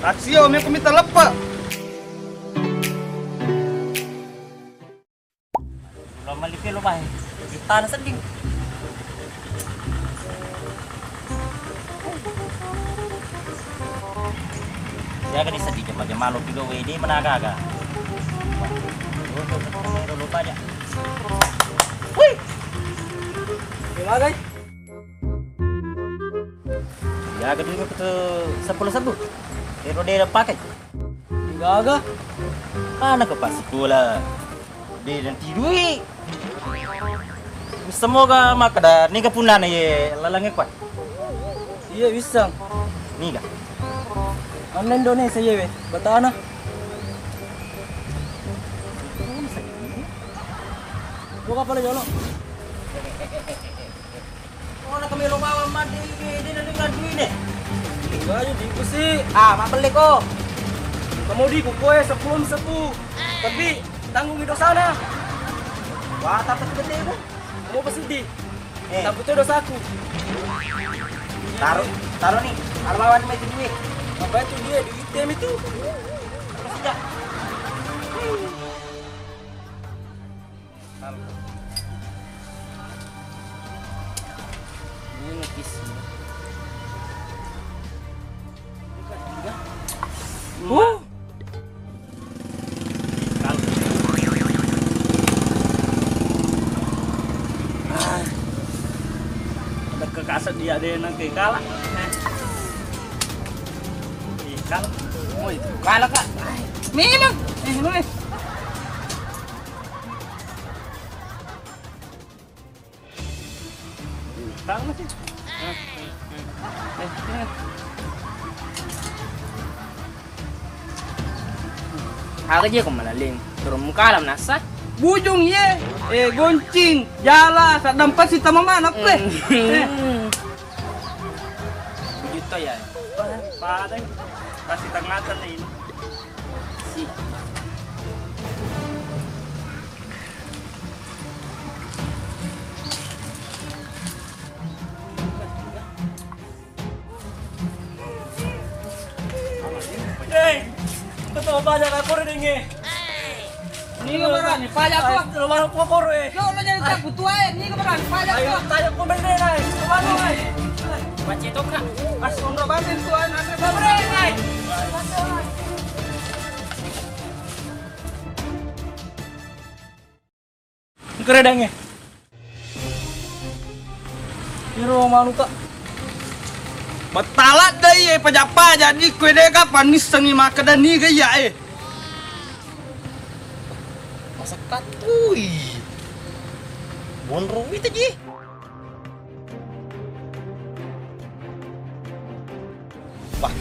Taksio, me kumita lepa. Lo malipin lo bahay. Kita na seding. Siya ka di sedih coba dia malu pigo ini menagaga. Lupa aja. Wih. Gimana guys? Ya kedua ke 10.000. Pero dia pakai. Gaga. Mana ke pas sekolah. Dia nanti duit. Semoga makada ni kapunan ye lalangnya kuat. Iya bisa. Ni ga. Amna Indonesia ye, batana. Buka pala jolo. Oh, nak kami bawa mandi dia nanti duit deh. Gayo di ko si. Ah, mabeli ko. Kamu di ko koe 10 Tapi tanggung itu sana. Wah, tapi gede ko. Kamu pasti di. Tapi itu dosaku. Taruh nih. Armawan mai duit. Apa itu dia di ITM itu? Terus aja. Ini ngekis. Ada kekasat dia ada yang nangke kalah. Ikan. Oh itu kalah kak. Memang. Memang. Kalah masih. Harga dia kemalaling. Turun muka alam nasa. Bujung ye. Goncing. Jala. Sak dampat si tamaman apa? Juta ya. Padahal kasih tangatan na ini. Si. Betul banyak aku ring eh. Ni kemaran ni pajak ko. Rumah ko ko eh. Yo lo jadi takut tua eh. Ni kemaran pajak ko. Ayo ko bende nai. Kemana nai? Macet to kak. As kondo bandin tuan ande babre nai. Keredangnya. Iro malu kak. Batalat deh pajak-pajak ni kue deh kapan ni sengi makan dan ni gaya Masa katui. Bon rumit aja. Wah.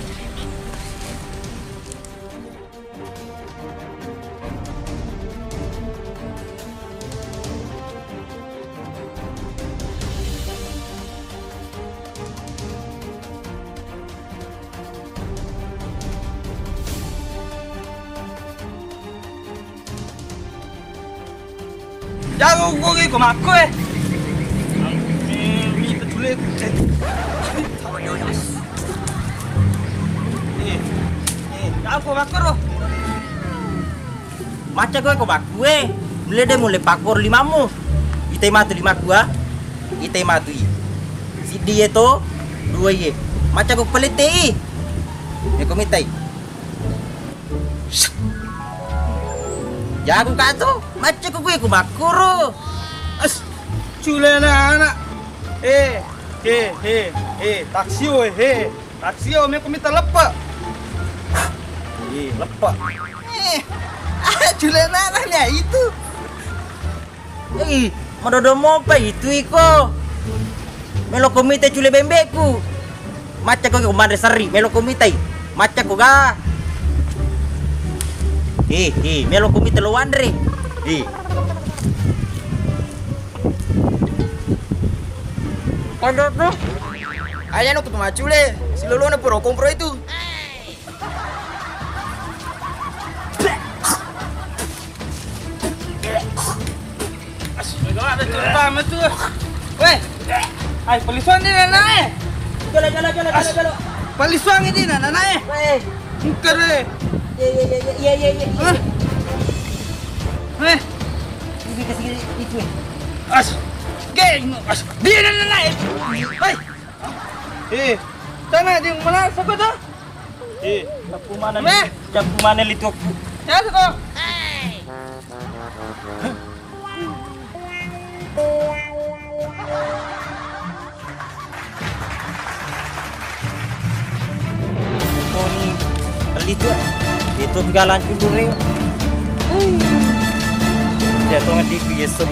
Jangan gue kok aku eh. Ini betul aku makor loh. Maca gue kok bak gue. Mulai pakor limamu. Ite matu lima gua. Ite matu i. Si dia to dua ye. Maca gue pelit i. Ya komitai. Jago kato. Maca gue makoro. As culena anak. Taksio Taksio me komita lepa. Lepa. Culena anaknya itu. Madodo mo pa itu iko. Melo komite cule bembeku. Maca ko kumandre sari melo komite. Maca ko ga. Melo komite lo andre. Kondo tuh. Ayah no ketemu cule. Si lolo na puro kompro itu. Ada cerita tuh. Weh, ay polisian din na eh. Jalan Jalo. Paliswang ini na nanae. Eh. Kere. Iya. Hah? Ini kasih itu. As. Geng. As. Dia na nanae. Hai. Sana di mana siapa tu? Capu mana lituk. Siapa tu? Itu galan dulu ring. Dia tuh ngedi biasa.